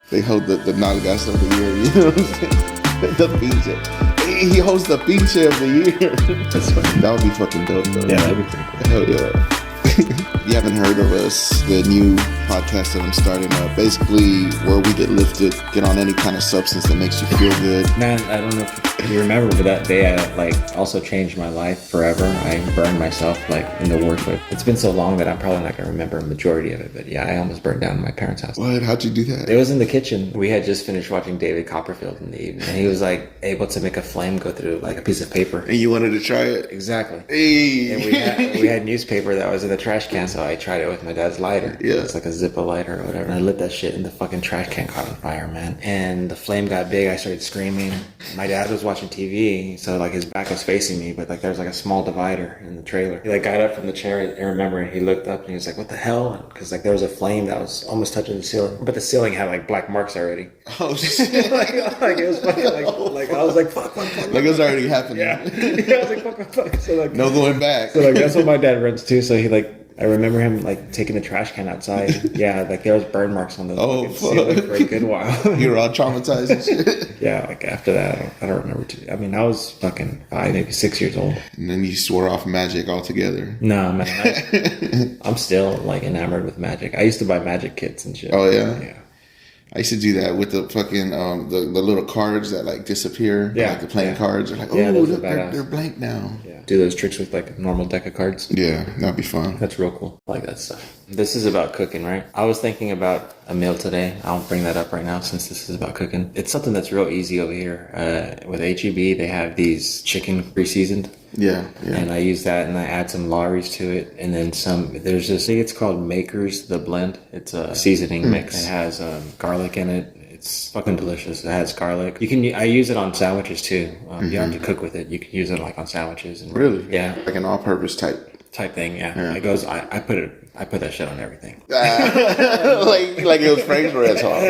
They hold the Nalgas of the year, you know what I'm saying? The pinche. He hosts the pinche of the year. That's funny. That would be fucking dope, though. Yeah, that'd be pretty cool. Hell yeah. You haven't heard of us, the new podcast that I'm starting up. Basically, where we get lifted, get on any kind of substance that makes you feel good. Man, I don't know if you remember, but that day I also changed my life forever. I burned myself in the worst way. It's been so long that I'm probably not gonna remember a majority of it. But yeah, I almost burned down my parents' house. What? How'd you do that? It was in the kitchen. We had just finished watching David Copperfield in the evening, and he was able to make a flame go through a piece of paper. And you wanted to try it? Exactly. Hey. And we had newspaper that was in the trash can, so I tried it with my dad's lighter. Yeah. It's like a Zippo lighter or whatever. And I lit that shit and the fucking trash can caught on fire, man. And the flame got big. I started screaming. My dad was watching TV, so his back was facing me, but there was a small divider in the trailer. He got up from the chair. I remember he looked up and he was like, "What the hell?" Because there was a flame that was almost touching the ceiling, but the ceiling had black marks already. Oh shit! It was fucking I was like, fuck. It was already happening. Yeah. I was like, fuck. So no going back. So that's what my dad runs too. So he I remember him taking the trash can outside. Yeah, there was burn marks on the ceiling for a good while. You were all traumatized and shit. Yeah, after that, I don't remember. I was fucking 5, maybe 6 years old. And then you swore off magic altogether. No, man. I'm still enamored with magic. I used to buy magic kits and shit. Oh yeah. Yeah. I used to do that with the fucking the little cards that disappear. Yeah, the playing cards. They're look, they're blank now. Yeah. Do those tricks with a normal deck of cards. Yeah, that'd be fun. That's real cool. I like that stuff. This is about cooking, right? I was thinking about a meal today. I'll bring that up right now since this is about cooking. It's something that's real easy over here. With HEB, they have these chicken pre-seasoned. Yeah. And I use that and I add some Lawry's to it. And then there's this thing, it's called Maker's The Blend. It's a seasoning mix. It has garlic in it. It's fucking delicious. It has garlic. I use it on sandwiches too. You don't have to cook with it. You can use it on sandwiches. And really? Yeah. Like an all-purpose type thing, yeah. It goes, I put that shit on everything. Like it was Frank's Red Sauce.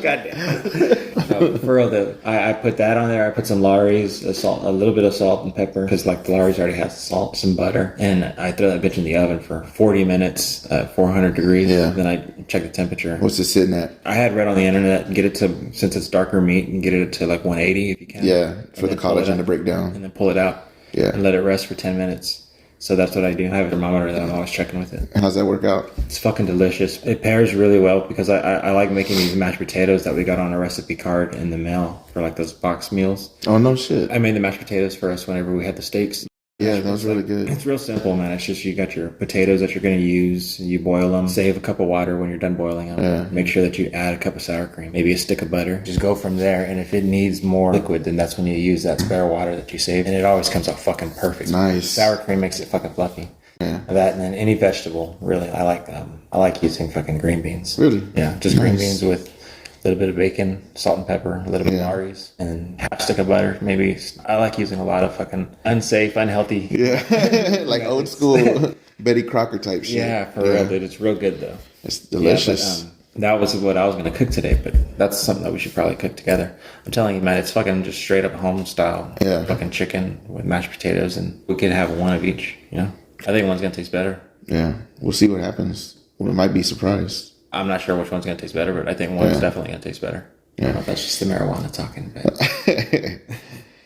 Goddamn. For real, I put that on there. I put some Lawry's, a little bit of salt and pepper, because the Lawry's already has salt, some butter, and I throw that bitch in the oven for 40 minutes at 400 degrees. Yeah. Then I check the temperature. What's it sitting at? I had read on the internet, get it to, since it's darker meat, and get it to 180 if you can. Yeah, for the collagen to break down. And then pull it out. Yeah. And let it rest for 10 minutes. So that's what I do. I have a thermometer that I'm always checking with it. How's that work out? It's fucking delicious. It pairs really well because I like making these mashed potatoes that we got on a recipe card in the mail for those box meals. Oh, no shit. I made the mashed potatoes for us whenever we had the steaks. Yeah, that was really good. It's real simple, man. It's just you got your potatoes that you're going to use. You boil them. Save a cup of water when you're done boiling them. Yeah. Make sure that you add a cup of sour cream. Maybe a stick of butter. Just go from there. And if it needs more liquid, then that's when you use that spare water that you saved. And it always comes out fucking perfect. Nice. Sour cream makes it fucking fluffy. Yeah. That and then any vegetable, really. I like using fucking green beans. Really? Yeah, just green beans with a little bit of bacon, salt and pepper, a little bit of Lawry's, and half stick of butter. Maybe I like using a lot of fucking unsafe, unhealthy. Yeah, old school Betty Crocker type shit. Yeah, for real, dude. It's real good though. It's delicious. Yeah, but, that was what I was going to cook today, but that's something that we should probably cook together. I'm telling you, man, it's fucking just straight up home style. Yeah. Fucking chicken with mashed potatoes, and we could have one of each, I think one's going to taste better. Yeah, we'll see what happens. We might be surprised. I'm not sure which one's going to taste better, but I think one's definitely going to taste better. I don't know if that's just the marijuana talking. But.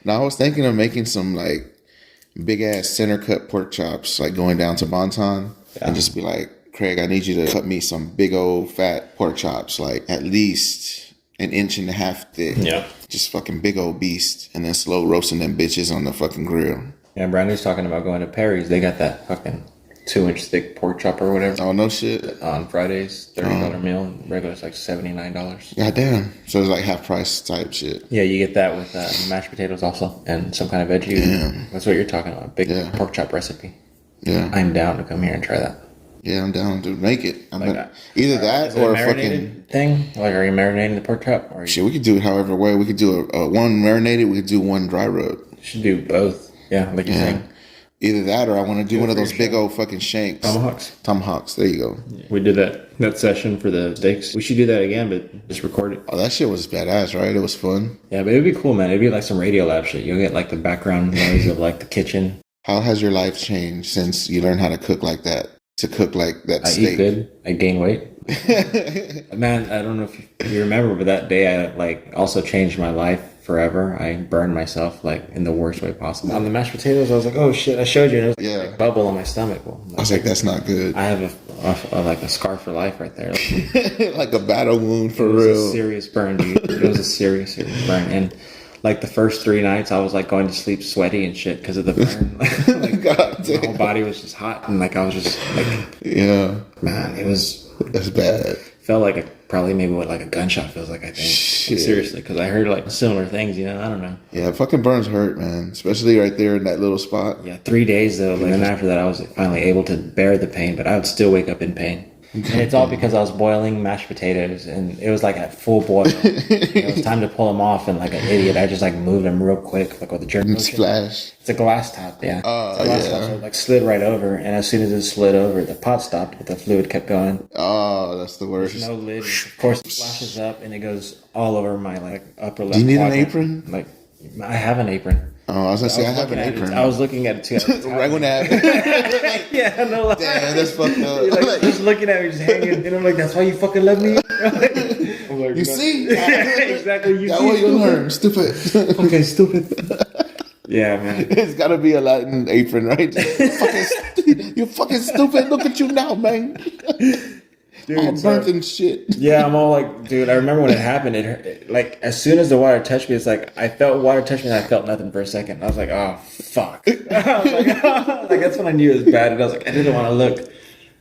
Now, I was thinking of making some big ass center cut pork chops, going down to Bonton and just be like, Craig, I need you to cut me some big old fat pork chops, at least 1.5 inches thick. Yeah. Just fucking big old beast, and then slow roasting them bitches on the fucking grill. Yeah, Brandon's talking about going to Perry's. They got that fucking 2-inch thick pork chop or whatever. Oh, no shit. On Fridays, $30 meal. Regular's $79. Goddamn. So it's half price type shit. Yeah, you get that with mashed potatoes also and some kind of veggie. Damn. That's what you're talking about. Big pork chop recipe. Yeah. I'm down to come here and try that. Yeah, I'm down to make it. Either that or a fucking thing. Are you marinating the pork chop? Or shit, we could do it however way. We could do a one marinated. We could do one dry rub. You should do both. Yeah, like you're saying. Either that or I want to do one of those big old fucking shanks. Tomahawks. There you go. Yeah. We did that session for the steaks. We should do that again, but just record it. Oh, that shit was badass, right? It was fun. Yeah, but it'd be cool, man. It'd be like some Radio Lab shit. You'll get the background noise of the kitchen. How has your life changed since you learned how to cook like that? to cook like that I steak? eat good. I gain weight. Man, I don't know if you remember, but that day I like also changed my life forever. I burned myself like in the worst way possible. On the mashed potatoes, I was like, oh shit, I showed you. And it was like a bubble on my stomach. Well, I was like, that's not good. I have like a scar for life right there. Like a battle wound for real. It was a serious burn, dude. It was a serious burn. And like the first 3 nights, I was like going to sleep sweaty and shit because of the burn. Like God damn. my whole body was just hot, and like I was just like, yeah, man, it was. That's bad. Felt like probably maybe what like a gunshot feels like. I think seriously, because I heard like similar things. You know, I don't know. Yeah, fucking burns hurt, man. Especially right there in that little spot. Yeah, 3 days though. And then after that, I was finally able to bear the pain, but I would still wake up in pain. And it's all because I was boiling mashed potatoes, and it was like at full boil. It was time to pull them off, and like an idiot, I just like moved them real quick, like with the jerk. Splash. It's a glass top, yeah. Oh, glass top, so it like slid right over, and as soon as it slid over, the pot stopped, but the fluid kept going. Oh, that's the worst. There's no lid. Of course, it flashes up, and it goes all over my like upper left. Do you need quadrant. an apron? Like, I have an apron. Oh, I was gonna say I have an apron. I was looking at it too. Right when that happened. Yeah, no lie. Damn, that's fucked up. You're like, just looking at me, just hanging, and I'm like, that's why you fucking love me. I'm like, You see? Exactly. You That see, way you learn, stupid. Okay, stupid. Yeah, man. It's gotta be a Latin apron, right? You fucking stupid. Look at you now, man. Dude, all burnt and shit. Yeah, I'm all like, dude, I remember when it happened, it like, as soon as the water touched me, it's like, I felt water touch me and I felt nothing for a second. I was like, oh, fuck. I was like, that's when I knew it was bad, and I was like, I didn't want to look.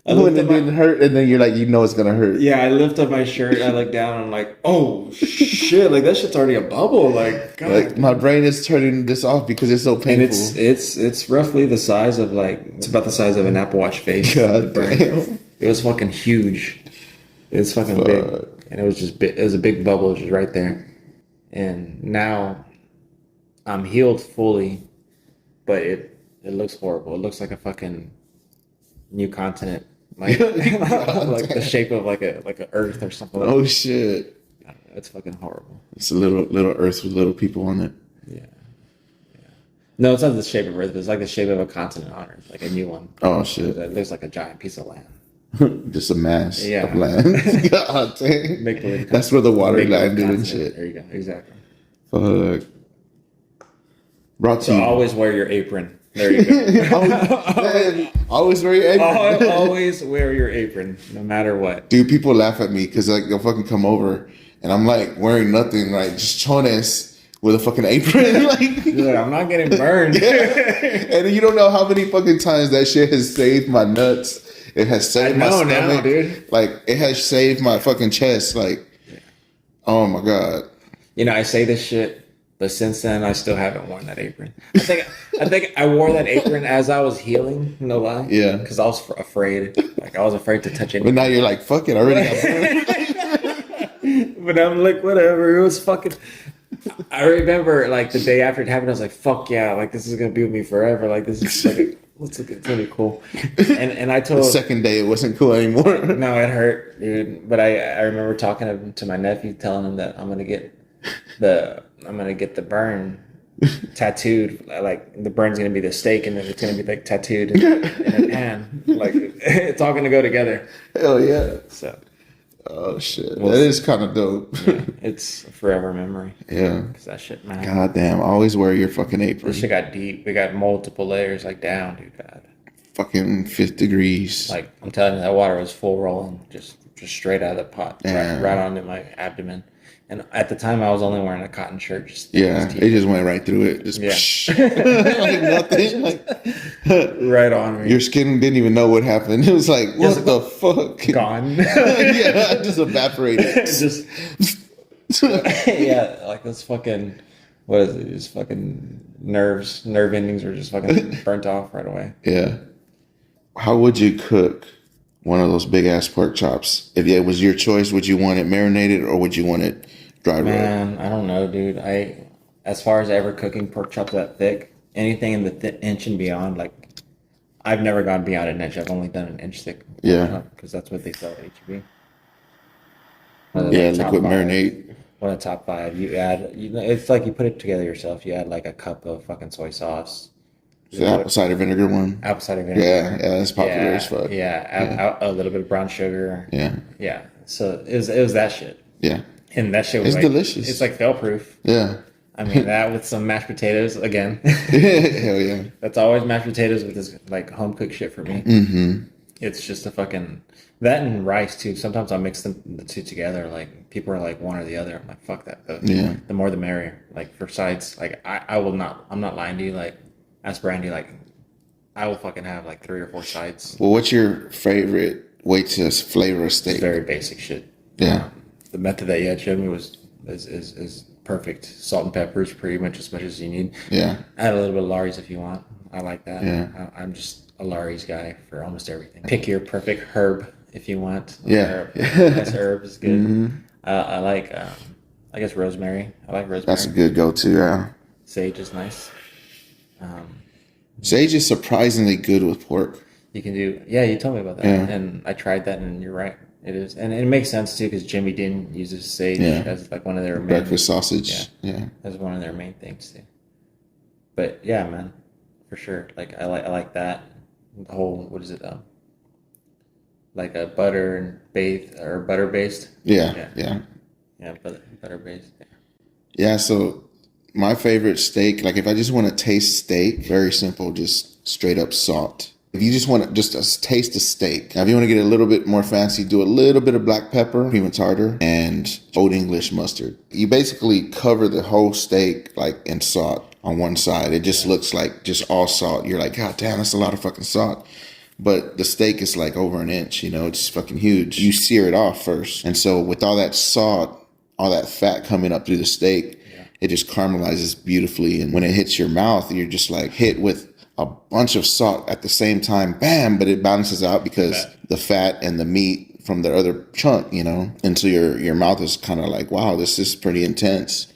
When it didn't hurt, and then you're like, you know it's gonna hurt. Yeah, I lift up my shirt, I look down, and I'm like, oh, shit, like, that shit's already a bubble, like, God. Like, my brain is turning this off because it's so painful. And it's roughly the size of, like, it's about the size of an Apple Watch face. God damn. It was fucking huge. It was fucking big, and it was just it was a big bubble just right there. And now I'm healed fully, but it looks horrible. It looks like a fucking new continent, like like the shape of like a Earth or something. Oh shit! I don't know, it's fucking horrible. It's a little Earth with little people on it. Yeah. No, it's not the shape of Earth. But it's like the shape of a continent on Earth, like a new one. Oh shit! It looks like a giant piece of land. Just a mass of land. God dang. That's where the water landed and shit. There you go. Exactly. Fuck. Brought to So you. always wear your apron. There you go. Always wear your apron. Always wear your apron, no matter what. Dude, people laugh at me because like they'll fucking come over and I'm like wearing nothing, like just chones with a fucking apron. Like, I'm not getting burned. Yeah. And you don't know how many fucking times that shit has saved my nuts. It has saved my stomach, now, dude. Like it has saved my fucking chest. Like, oh my god. You know, I say this shit, but since then I still haven't worn that apron. I think I wore that apron as I was healing. No lie. Yeah. Because I was afraid. Like I was afraid to touch it. But now you're like, fuck it, I already got burned. But I'm like, whatever. It was fucking. I remember like the day after it happened, I was like, fuck yeah, like this is gonna be with me forever. Like this is like. It's really cool. And I told the second day it wasn't cool anymore. No, it hurt, dude. But I remember talking to my nephew, telling him that I'm gonna get the burn tattooed. Like the burn's gonna be the steak, and then it's gonna be like tattooed in a pan. Like it's all gonna go together. Hell yeah. So. Oh shit, that is kind of dope. Yeah, it's a forever memory. Yeah, because that shit, man. God damn, always wear your fucking apron. This shit got deep. We got multiple layers, like down, dude. God. Fucking 5 degrees. Like I'm telling you, that water was full rolling, just straight out of the pot, right onto my abdomen. And at the time, I was only wearing a cotton shirt. It just went right through it. Just like nothing. Like right on me. Your skin didn't even know what happened. It was like, what the fuck? Gone. Yeah, just evaporated. Just yeah, like this fucking. What is it? Just fucking nerve endings were just fucking burnt off right away. Yeah. How would you cook one of those big ass pork chops? If it was your choice, would you want it marinated or would you want it dry rub? Man, I don't know, dude. As far as ever cooking pork chops that thick, anything in the inch and beyond, like I've never gone beyond an inch. I've only done an inch thick. Yeah, because that's what they sell at HEB. Yeah, liquid marinade. One of the top 5. You add, it's like you put it together yourself. You add like a cup of fucking soy sauce, The apple cider vinegar one. Apple cider vinegar. Yeah, that's popular as fuck. Yeah, a little bit of brown sugar. Yeah. So it was that shit. Yeah. And that shit was it's delicious. It's like fail proof. Yeah. I mean, that with some mashed potatoes again. Hell yeah. That's always mashed potatoes with this like home cooked shit for me. Mm-hmm. It's just a fucking that and rice too. Sometimes I'll mix the two together. Like people are like one or the other. I'm like, fuck that. The more the merrier. Like for sides, like I will not. I'm not lying to you. Like ask Brandy. Like I will fucking have like 3 or 4 sides. Well, what's your favorite way to flavor a steak? It's very basic shit. Yeah. The method that you had showed me is perfect. Salt and pepper is pretty much as you need. Yeah. Add a little bit of Laurie's if you want. I like that. Yeah. I'm just a Laurie's guy for almost everything. Pick your perfect herb if you want. Yeah. Best herb is good. Mm-hmm. I like, I guess rosemary. I like rosemary. That's a good go-to, yeah. Sage is nice. Sage is surprisingly good with pork. You can do, you told me about that. Yeah. And I tried that and you're right. It is. And it makes sense too because Jimmy Dean uses sage as like one of their breakfast sausage. Yeah. As one of their main things too. But yeah, man, for sure. Like I like that. The whole, what is it? Like a butter and butter based. Yeah. Butter based. Yeah. So my favorite steak, like if I just want to taste steak, very simple, just straight up salt. If you just want to just taste a steak, now if you want to get a little bit more fancy, do a little bit of black pepper, cream and tartar, and Old English mustard. You basically cover the whole steak like in salt on one side. It just looks like just all salt. You're like, God damn, that's a lot of fucking salt. But the steak is like over an inch, it's fucking huge. You sear it off first. And so with all that salt, all that fat coming up through the steak, it just caramelizes beautifully. And when it hits your mouth, you're just like hit with a bunch of salt at the same time, bam, but it balances out because the fat and the meat from the other chunk, and so your mouth is kind of like, wow, this is pretty intense.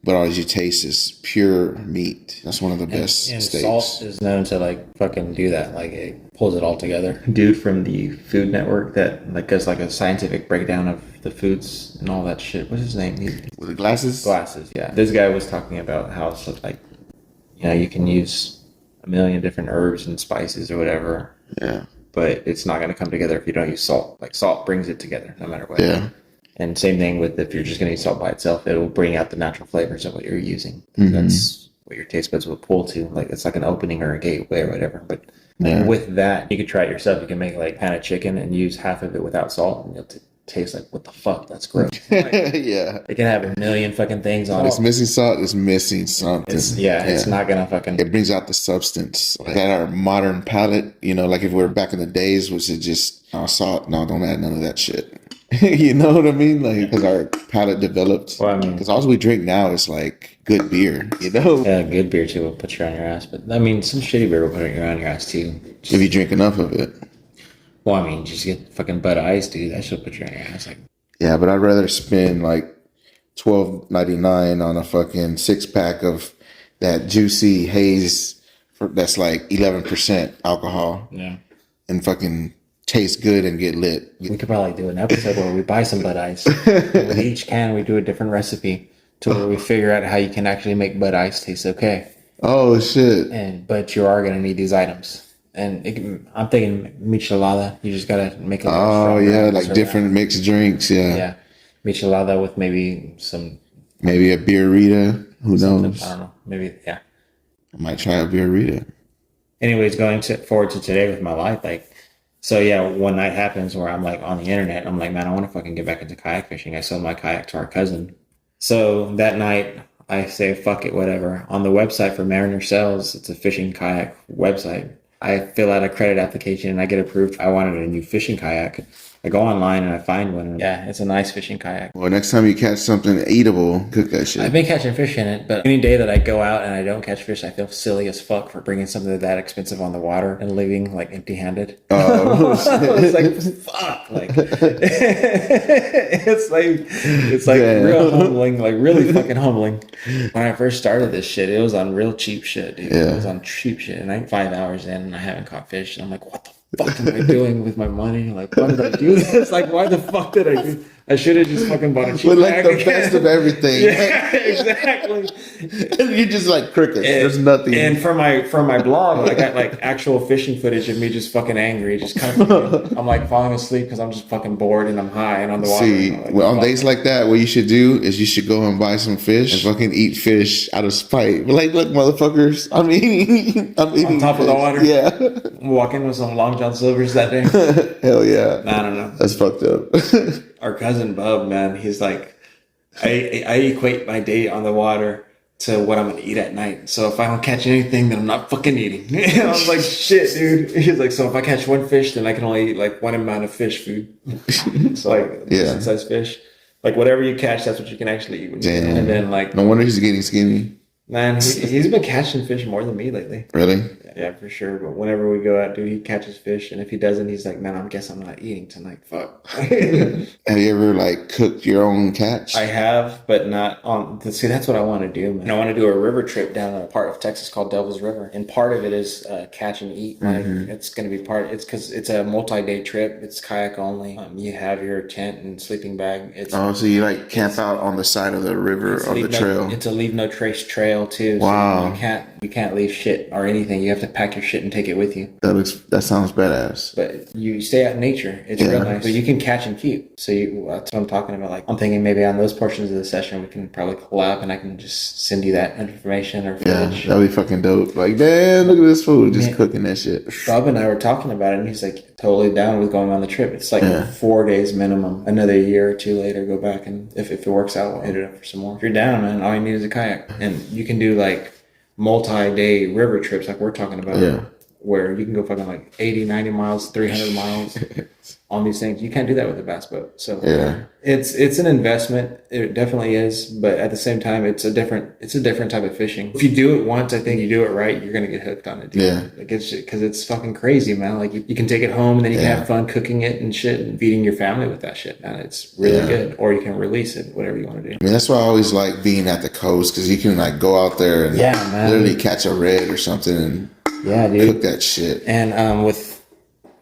But all you taste is pure meat. That's one of the best and steaks. Salt is known to like fucking do that. Like it pulls it all together. Dude from the Food Network that like does like a scientific breakdown of the foods and all that shit. What's his name? With the glasses? Glasses, yeah. This guy was talking about how it's like, you can use a million different herbs and spices or whatever. Yeah. But it's not going to come together if you don't use salt. Like salt brings it together no matter what. Yeah. And same thing with if you're just going to use salt by itself, it will bring out the natural flavors of what you're using. Mm-hmm. That's what your taste buds will pull to. Like it's like an opening or a gateway or whatever. But with that, you could try it yourself. You can make like pan of chicken and use half of it without salt, and you'll taste like, what the fuck? That's gross. Like, yeah. It can have a million fucking things on it. It's missing salt. It's missing something. It's not gonna fucking. It brings out the substance. Like at our modern palate, like if we're back in the days, was it just salt? No, don't add none of that shit. You know what I mean? Like, because our palate developed. Well, I mean, because all we drink now is like good beer, Yeah, good beer too will put you on your ass. But I mean, some shitty beer will put you on your ass too. If you drink enough of it. Well, I mean, just get fucking Bud Ice, dude. That should put you on your ass. Like, yeah, but I'd rather spend like $12.99 on a fucking 6-pack of that juicy haze that's like 11% alcohol. Yeah. And fucking taste good and get lit. We could probably do an episode where we buy some Bud Ice. With each can, we do a different recipe to where we figure out how you can actually make Bud Ice taste okay. Oh shit! But you are gonna need these items. And I'm thinking michelada. You just gotta make a like different mixed drinks. Yeah, michelada with maybe a beerita. Who knows? I don't know. Maybe I might try a beerita. Anyways, forward to today with my life, one night happens where I'm like on the internet. I'm like, man, I want to fucking get back into kayak fishing. I sold my kayak to our cousin. So that night I say, fuck it, whatever. On the website for Mariner Sales, it's a fishing kayak website. I fill out a credit application and I get approved. I wanted a new fishing kayak. I go online and I find one. Yeah, it's a nice fishing kayak. Well, next time you catch something eatable, cook that shit. I've been catching fish in it, but any day that I go out and I don't catch fish, I feel silly as fuck for bringing something that expensive on the water and leaving like empty-handed. Oh, it's like, fuck. Like, it's like real humbling, like really fucking humbling. When I first started this shit, it was on real cheap shit, dude. Yeah. It was on cheap shit. And I'm 5 hours in and I haven't caught fish. And I'm like, what the fuck am I doing with my money? Like, why did I do this? Like, why the fuck did I do? I should have just fucking bought a cheap But like bag the best of everything. Yeah, exactly. You're just like crickets. There's nothing. And for my blog, I got like actual fishing footage of me just fucking angry, just kind of. I'm like falling asleep because I'm just fucking bored and I'm high and on the water. See, like, well, on days like that, what you should do is you should go and buy some fish and fucking eat fish out of spite. But like, look, motherfuckers, I'm eating on top fish. of the water. Yeah. Walking with some Long John Silvers that day. Hell yeah. I don't know. That's fucked up. Our cousin Bub, man, he's like, I equate my day on the water to what I'm gonna eat at night. So if I don't catch anything, then I'm not fucking eating. I was like, shit, dude. He's like, so if I catch one fish, then I can only eat like one amount of fish food. So like decent sized fish. Like whatever you catch, that's what you can actually eat. Damn. And then like, no wonder he's getting skinny. man, he's been catching fish more than me lately. Really? Yeah, for sure. But whenever we go out, dude, he catches fish, and if he doesn't, he's like, man, I guess I'm not eating tonight. Fuck. Have you ever like cooked your own catch? I have, but not on. See, that's what I want to do, man. I want to do a river trip down a part of Texas called Devil's River, and part of it is catch and eat. Like, it's going to be part. It's because it's a multi-day trip. It's kayak only. You have your tent and sleeping bag. It's so you like camp out on the side of the river or the trail? It's a leave no trace trail too. Wow. So you can't leave shit or anything. You have to pack your shit and take it with you. That sounds badass. But you stay out in nature. It's real nice. So you can catch and keep. So that's what I'm talking about. Like I'm thinking maybe on those portions of the session we can probably collab and I can just send you that information or footage. Yeah, that'd be fucking dope. Like, damn, look at this food, just cooking that shit. Bob and I were talking about it and he's like totally down with going on the trip. It's like 4 days minimum. Another year or two later, go back and if it works out, we'll hit it up for some more. If you're down, man, all you need is a kayak. And you can do like multi-day river trips like we're talking about. Yeah. Where you can go fucking like 80, 90 miles, 300 miles on these things. You can't do that with a bass boat. So it's an investment. It definitely is. But at the same time, it's a different type of fishing. If you do it once, I think you do it right, you're going to get hooked on it. Dude. Yeah. Like because it's fucking crazy, man. Like you can take it home and then you can have fun cooking it and shit and feeding your family with that shit, man. It's really good. Or you can release it, whatever you want to do. I mean, that's why I always like being at the coast because you can like go out there and literally catch a red or something and dude. Cook that shit. And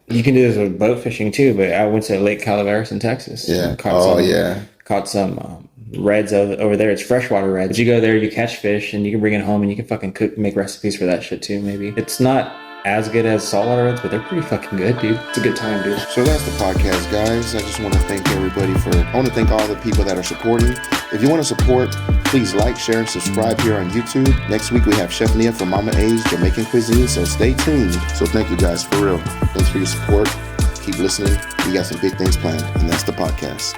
you can do this with boat fishing too, but I went to Lake Calaveras in Texas. Yeah. Caught some reds over there. It's freshwater reds. But you go there, you catch fish, and you can bring it home and you can fucking make recipes for that shit too, maybe. It's not as good as saltwater reds, but they're pretty fucking good, dude. It's a good time, dude. So that's the podcast, guys. I just want to thank everybody I want to thank all the people that are supporting. If you want to support, please like, share, and subscribe here on YouTube. Next week we have Chef Nia from Mama A's Jamaican Cuisine, so stay tuned. So thank you guys, for real. Thanks for your support. Keep listening. We got some big things planned, and that's the podcast.